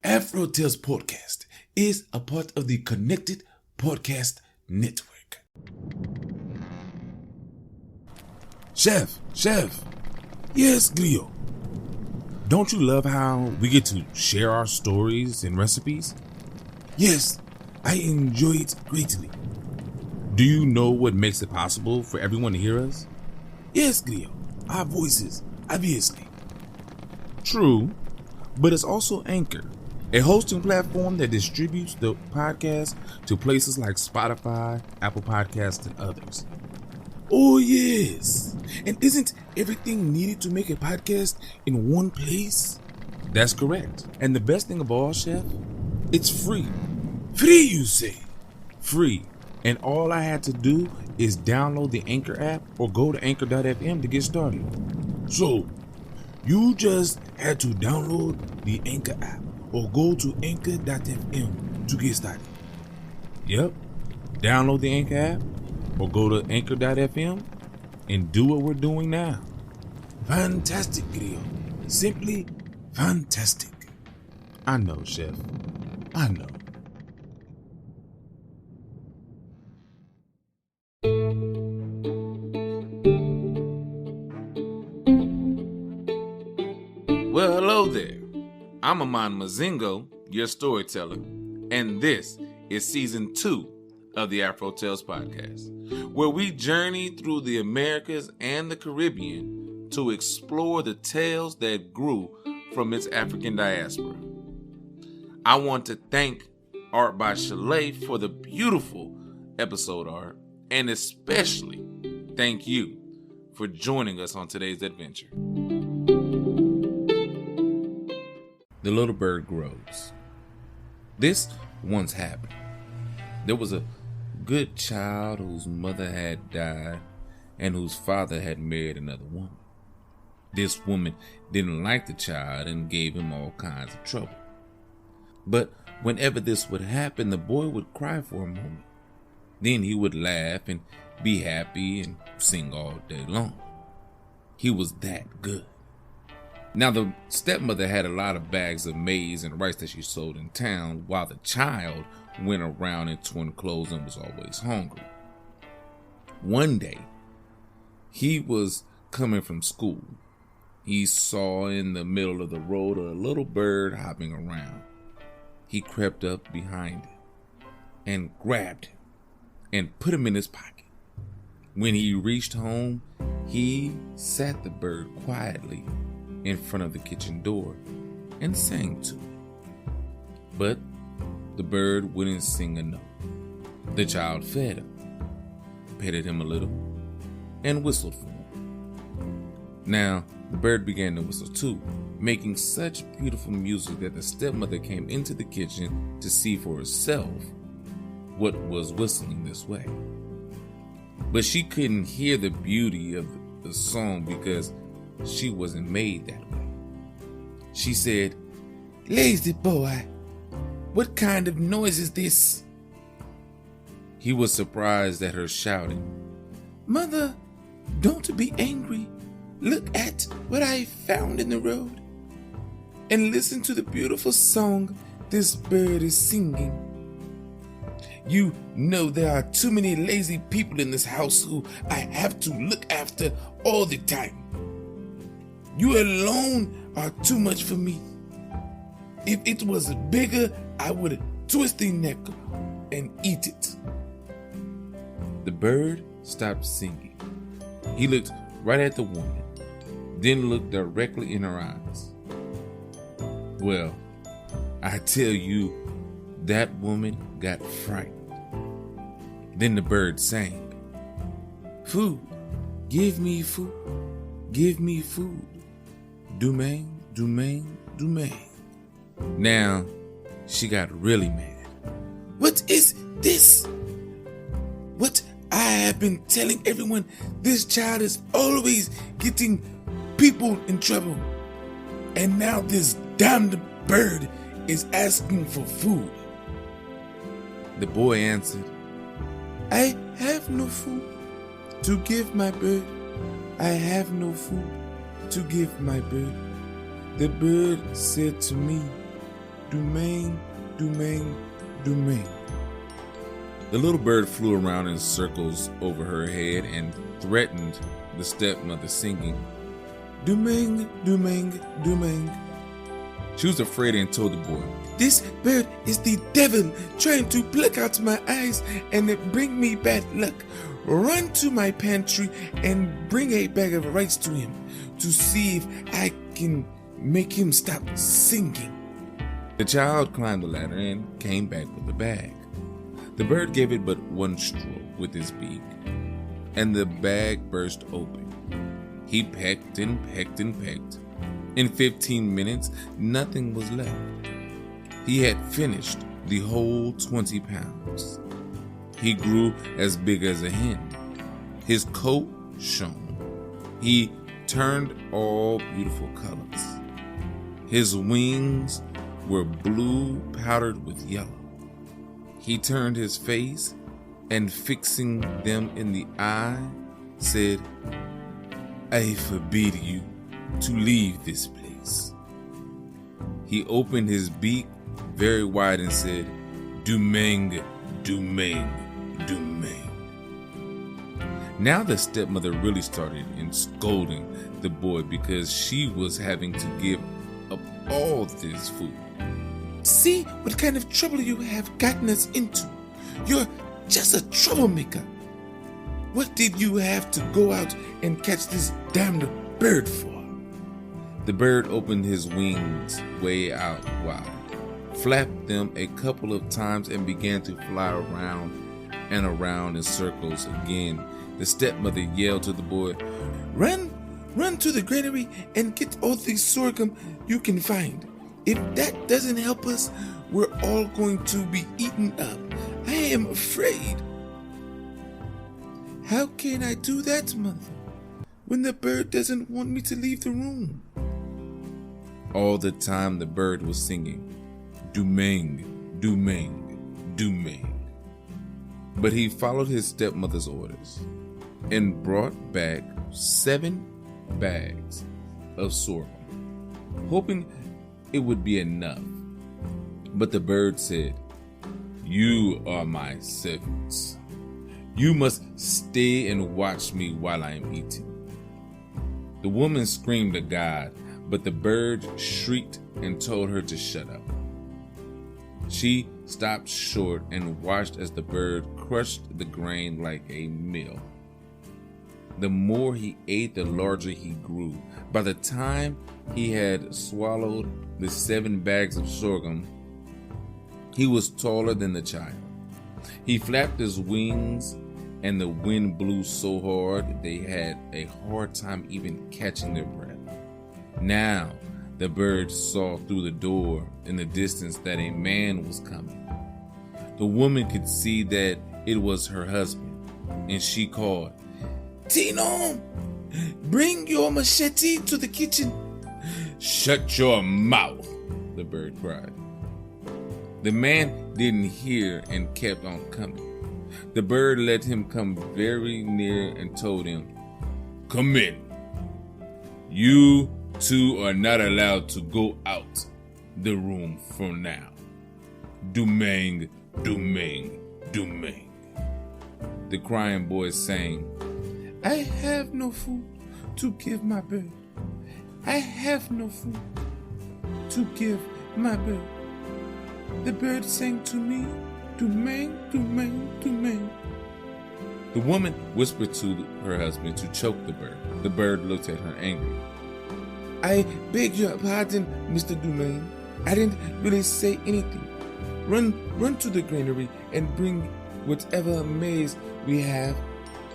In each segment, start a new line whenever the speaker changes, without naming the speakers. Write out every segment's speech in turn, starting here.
AfroTales Podcast is a part of the Connected Podcast Network. Chef. Yes, Glio. Don't you love how we get to share our stories and recipes? Yes, I enjoy it greatly. Do you know what makes it possible for everyone to hear us? Yes, Glio. Our voices, obviously. True, but it's also Anchor, a hosting platform that distributes the podcast to places like Spotify, Apple Podcasts, and others. Oh, yes. And isn't everything needed to make a podcast in one place? That's correct. And the best thing of all, Chef, it's free. Free, you say? Free. And all I had to do is download the Anchor app or go to anchor.fm to get started. So, you just had to download the Anchor app or go to anchor.fm to get started. Yep. Download the Anchor app or go to anchor.fm and do what we're doing now. Fantastic, Grio. Simply fantastic. I know, Chef. I know. Well, hello there. I'm Aman Mazingo, your storyteller, and this is season 2 of the AfroTales podcast, where we journey through the Americas and the Caribbean to explore the tales that grew from its African diaspora. I want to thank Art by Chalet for the beautiful episode art, and especially thank you for joining us on today's adventure. The Lil Bird Grows. This once happened. There was a good child whose mother had died and whose father had married another woman. This woman didn't like the child and gave him all kinds of trouble. But whenever this would happen, the boy would cry for a moment. Then he would laugh and be happy and sing all day long. He was that good. Now, the stepmother had a lot of bags of maize and rice that she sold in town, while the child went around in torn clothes and was always hungry. One day, he was coming from school. He saw in the middle of the road a little bird hopping around. He crept up behind him and grabbed him and put him in his pocket. When he reached home, he sat the bird quietly in front of the kitchen door and sang to it. But the bird wouldn't sing a note. The child fed him, petted him a little, and whistled for him. Now, the bird began to whistle too, making such beautiful music that the stepmother came into the kitchen to see for herself what was whistling this way. But she couldn't hear the beauty of the song because she wasn't made that way. She said, "Lazy boy, what kind of noise is this?" He was surprised at her shouting, "Mother, don't be angry. Look at what I found in the road. And listen to the beautiful song this bird is singing. You know there are too many lazy people in this house who I have to look after all the time. You alone are too much for me. If it was bigger, I would twist the neck and eat it." The bird stopped singing. He looked right at the woman, then looked directly in her eyes. Well, I tell you, that woman got frightened. Then the bird sang, "Food, give me food, give me food. Domain, domain, domain." Now, she got really mad. "What is this? What I have been telling everyone, this child is always getting people in trouble. And now this damned bird is asking for food." The boy answered, "I have no food to give my bird. I have no food to give my bird. The bird said to me, Domain, domain, domain. The little bird flew around in circles over her head and threatened the stepmother, singing, domain, domain, domain. She was afraid and told the boy, this bird is the devil trying to pluck out my eyes and bring me bad luck. Run to my pantry and bring a bag of rice to him to see if I can make him stop singing. The child climbed the ladder and came back with the bag. The bird gave it but one stroke with his beak, and the bag burst open. He pecked and pecked and pecked. In 15 minutes, nothing was left. He had finished the whole 20 pounds. He grew as big as a hen. His coat shone. He turned all beautiful colors. His wings were blue powdered with yellow. He turned his face and, fixing them in the eye, said, I forbid you to leave this place. He opened his beak very wide and said, Domain, domain, domain. Now the stepmother really started in scolding the boy because she was having to give up all this food. See what kind of trouble you have gotten us into. You're just a troublemaker. What did you have to go out and catch this damned bird for? The bird opened his wings way out wide, flapped them a couple of times, and began to fly around and around in circles again. The stepmother yelled to the boy, Run to the granary and get all the sorghum you can find. If that doesn't help us, we're all going to be eaten up. I am afraid. How can I do that, mother, when the bird doesn't want me to leave the room? All the time the bird was singing, Domain, domain, domain. But he followed his stepmother's orders and brought back 7 bags of sorghum, hoping it would be enough. But the bird said, You are my servants. You must stay and watch me while I am eating. The woman screamed at God, but the bird shrieked and told her to shut up. She stopped short and watched as the bird crushed the grain like a mill. The more he ate, the larger he grew. By the time he had swallowed the 7 bags of sorghum, he was taller than the child. He flapped his wings, and the wind blew so hard they had a hard time even catching their breath. Now the bird saw through the door in the distance that a man was coming. The woman could see that it was her husband, and she called, Tino, bring your machete to the kitchen. Shut your mouth, the bird cried. The man didn't hear and kept on coming. The bird let him come very near and told him, Come in. You two are not allowed to go out the room from now. Domain, domain, domain. The crying boy sang, I have no food to give my bird. I have no food to give my bird. The bird sang to me, Domain, domain, domain. The woman whispered to her husband to choke the bird. The bird looked at her angry. I beg your pardon, Mr. Domain. I didn't really say anything. Run to the granary and bring whatever maize we have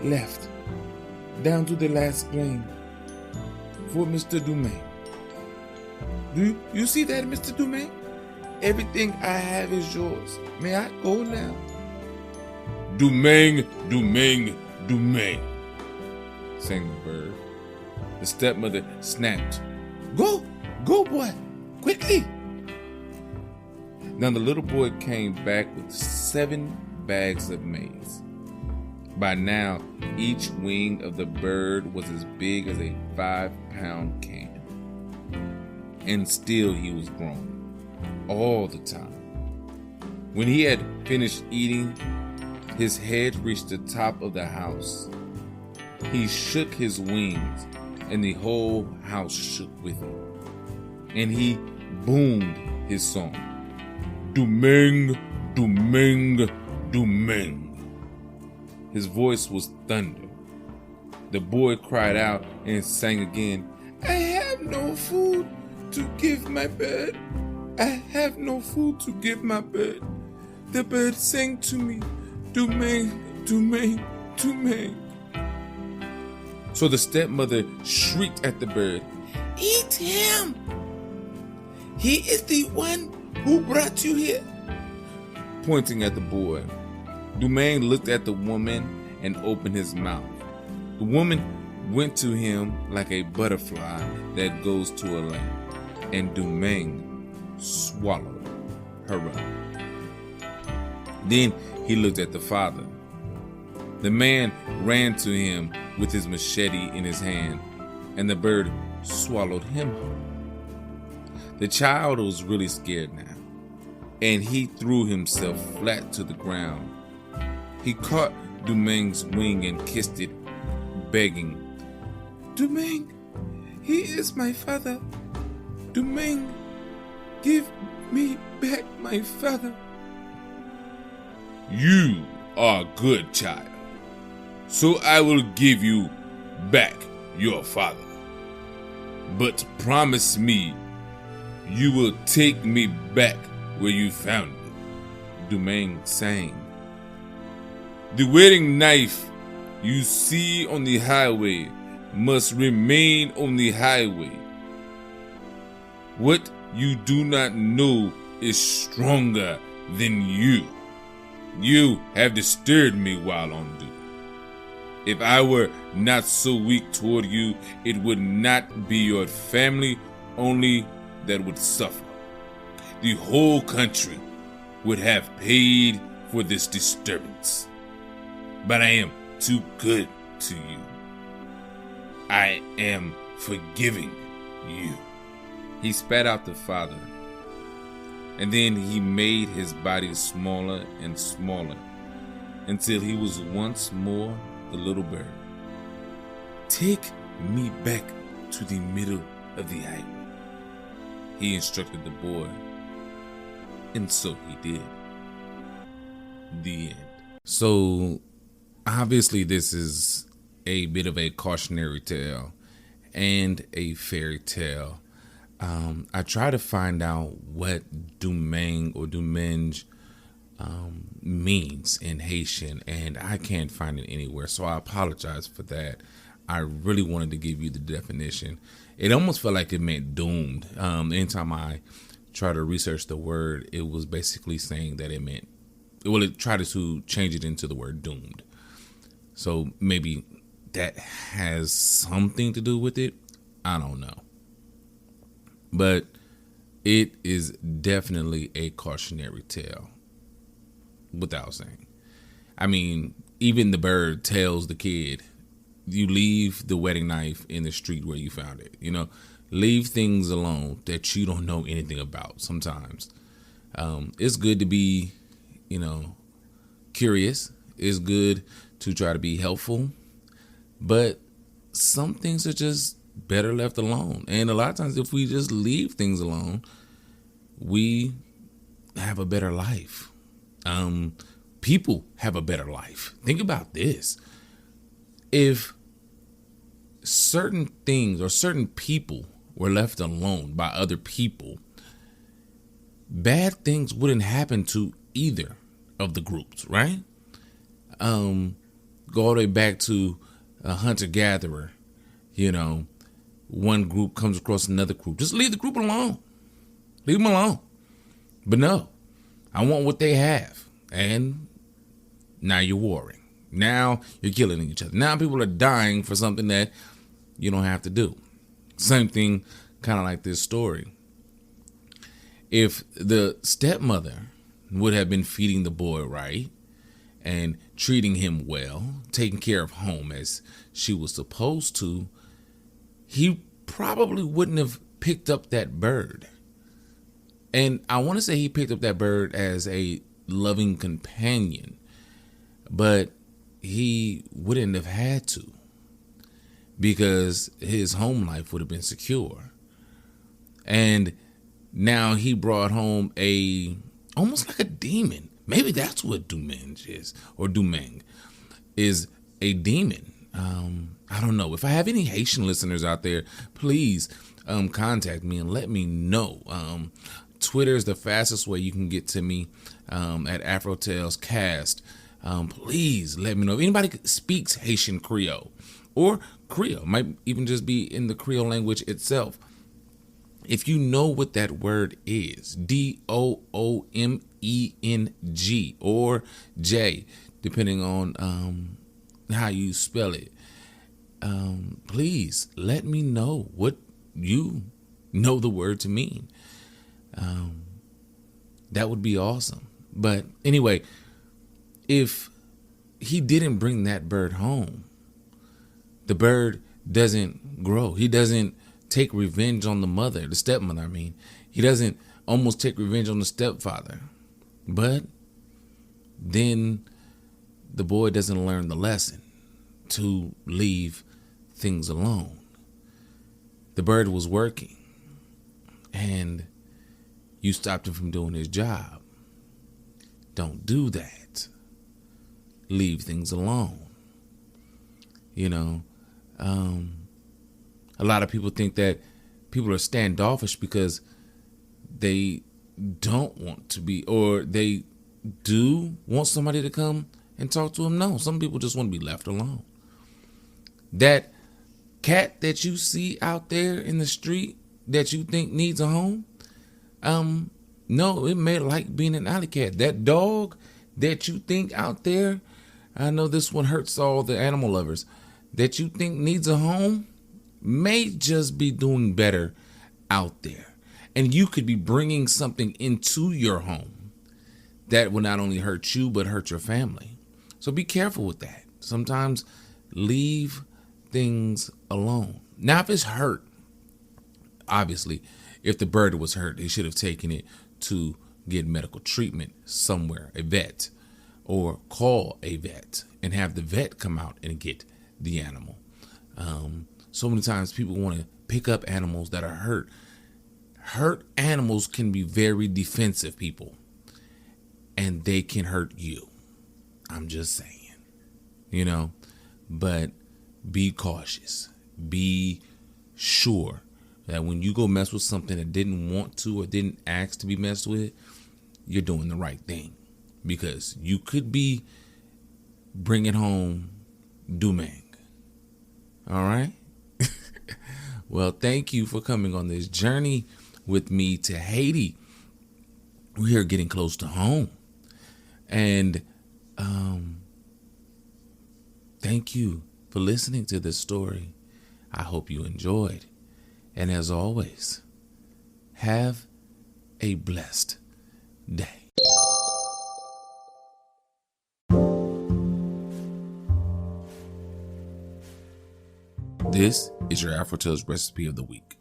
left, down to the last grain, for Mr. Domain. Do you see that, Mr. Domain? Everything I have is yours. May I go now? Domain, domain, domain, sang the bird. The stepmother snapped, Go, boy, quickly. Now the little boy came back with 7 bags of maize. By now, each wing of the bird was as big as a 5-pound can. And still he was growing. all the time. When he had finished eating, his head reached the top of the house. He shook his wings, and the whole house shook with him. And he boomed his song. Dumeng, dumeng, dumeng. His voice was thunder. The boy cried out and sang again, I have no food to give my bird. I have no food to give my bird. The bird sang to me, Dumeng, dumeng, dumeng. So the stepmother shrieked at the bird, Eat him! He is the one who brought you here. Pointing at the boy, Dumeng looked at the woman and opened his mouth. The woman went to him like a butterfly that goes to a lamb, and Dumeng swallowed her up. Then he looked at the father. The man ran to him with his machete in his hand, and the bird swallowed him. The child was really scared now, and he threw himself flat to the ground. He caught Dumeng's wing and kissed it, begging, Dumeng, he is my father. Dumeng, give me back my father. You are a good child, so I will give you back your father. But promise me you will take me back where you found me, Dumeng sang. The wedding knife you see on the highway must remain on the highway. What you do not know is stronger than you. You have disturbed me while on duty. If I were not so weak toward you, it would not be your family only that would suffer. The whole country would have paid for this disturbance. But I am too good to you. I am forgiving you. He spat out the father, and then he made his body smaller and smaller until he was once more the little bird. Take me back to the middle of the highway, he instructed the boy, and so he did. The end. So, obviously this is a bit of a cautionary tale and a fairy tale. I try to find out what Dumeng or Dumenge means in Haitian, and I can't find it anywhere, so I apologize for that. I really wanted to give you the definition. It almost felt like it meant doomed. Anytime I try to research the word, it was basically saying that it meant, well, it tried to change it into the word doomed. So maybe that has something to do with it. I don't know. But it is definitely a cautionary tale, without saying. I mean, even the bird tells the kid, you leave the wedding knife in the street where you found it. You know, leave things alone that you don't know anything about sometimes. It's good to be, curious. It's good to try to be helpful. But some things are just better left alone. And a lot of times if we just leave things alone, we have a better life. People have a better life. Think about this. If certain things or certain people were left alone by other people, bad things wouldn't happen to either of the groups, right? Go all the way back to a hunter-gatherer. One group comes across another group. Just leave the group alone. Leave them alone. But no, I want what they have. And now you're warring. Now you're killing each other. Now people are dying for something that you don't have to do. Same thing, kind of like this story. If the stepmother would have been feeding the boy right and treating him well, taking care of home as she was supposed to, he probably wouldn't have picked up that bird. And I want to say he picked up that bird as a loving companion, but he wouldn't have had to, because his home life would have been secure. And now he brought home almost like a demon. Maybe that's what Dumeng is, or Dumeng is, a demon. I don't know. If I have any Haitian listeners out there, please contact me and let me know. Twitter is the fastest way you can get to me, at AfroTalesCast. Please let me know if anybody speaks Haitian Creole or Creole. Might even just be in the Creole language itself. If you know what that word is, Doomeng or J, depending on how you spell it, please let me know what you know the word to mean. That would be awesome. But anyway, if he didn't bring that bird home, the bird doesn't grow. He doesn't take revenge on the stepmother. I mean, he doesn't almost take revenge on the stepfather. But then the boy doesn't learn the lesson to leave things alone. The bird was working, and you stopped him from doing his job. Don't do that. Leave things alone. You know, a lot of people think that people are standoffish because they don't want to be, or they do want somebody to come and talk to them. No, some people just want to be left alone. That cat that you see out there in the street that you think needs a home, no, it may like being an alley cat. That dog that you think out there, I know this one hurts all the animal lovers, that you think needs a home, may just be doing better out there. And you could be bringing something into your home that will not only hurt you, but hurt your family. So be careful with that. Sometimes leave things alone. Now, if it's hurt, obviously, if the bird was hurt, they should have taken it to get medical treatment somewhere, a vet, or call a vet and have the vet come out and get the animal. So many times people want to pick up animals that are hurt. Hurt animals can be very defensive, people, and they can hurt you. I'm just saying, but be cautious. Be sure that when you go mess with something that didn't want to or didn't ask to be messed with, you're doing the right thing, because you could be bringing home Dumeng. All right. Well, thank you for coming on this journey with me to Haiti. We are getting close to home, and thank you for listening to this story. I hope you enjoyed. And as always, have a blessed day. This is your AfroTales recipe of the week.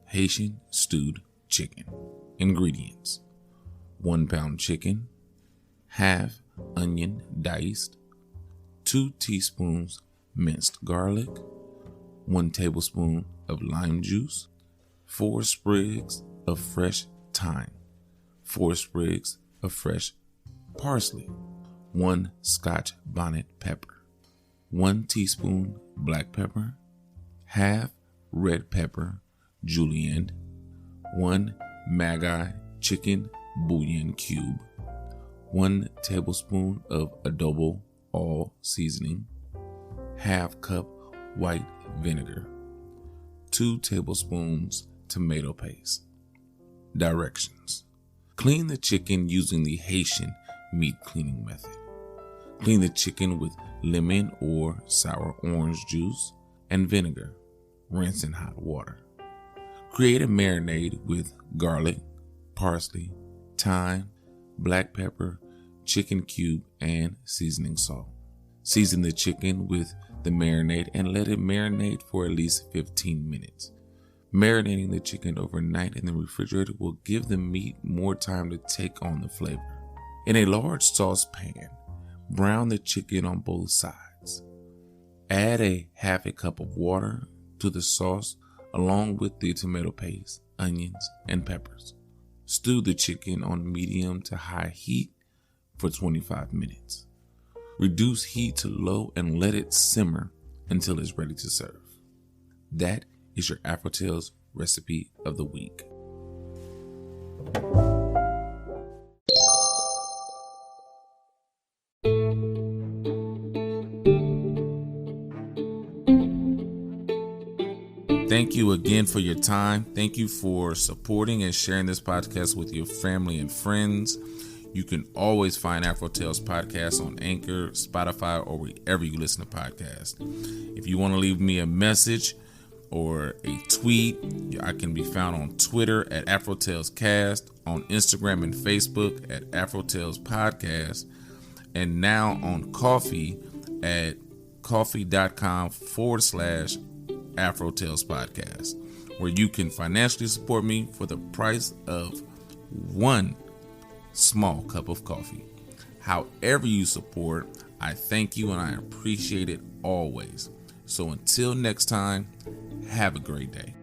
Haitian Stewed Chicken. Ingredients: 1 pound chicken, half onion diced, 2 teaspoons minced garlic, 1 tablespoon of lime juice, 4 sprigs of fresh thyme, 4 sprigs of fresh parsley, 1 Scotch bonnet pepper, 1 teaspoon black pepper, half red pepper julienne, 1 Maggi chicken bouillon cube, 1 tablespoon of adobo all seasoning, half cup white vinegar, 2 tablespoons tomato paste. Directions: clean the chicken using the Haitian meat cleaning method. Clean the chicken with lemon or sour orange juice and vinegar. Rinse in hot water. Create a marinade with garlic, parsley, thyme, black pepper, chicken cube, and seasoning salt. Season the chicken with the marinade and let it marinate for at least 15 minutes. Marinating the chicken overnight in the refrigerator will give the meat more time to take on the flavor. In a large saucepan, brown the chicken on both sides. Add a half a cup of water to the sauce along with the tomato paste, onions, and peppers. Stew the chicken on medium to high heat for 25 minutes. Reduce heat to low and let it simmer until it's ready to serve. That is your AfroTales recipe of the week. Thank you again for your time. Thank you for supporting and sharing this podcast with your family and friends. You can always find AfroTales Podcast on Anchor, Spotify, or wherever you listen to podcasts. If you want to leave me a message or a tweet, I can be found on Twitter at AfroTalesCast, on Instagram and Facebook at AfroTalesPodcast, and now on Coffee at coffee.com/AfroTales Podcast, where you can financially support me for the price of one small cup of coffee. However you support, I thank you and I appreciate it always. So until next time, have a great day.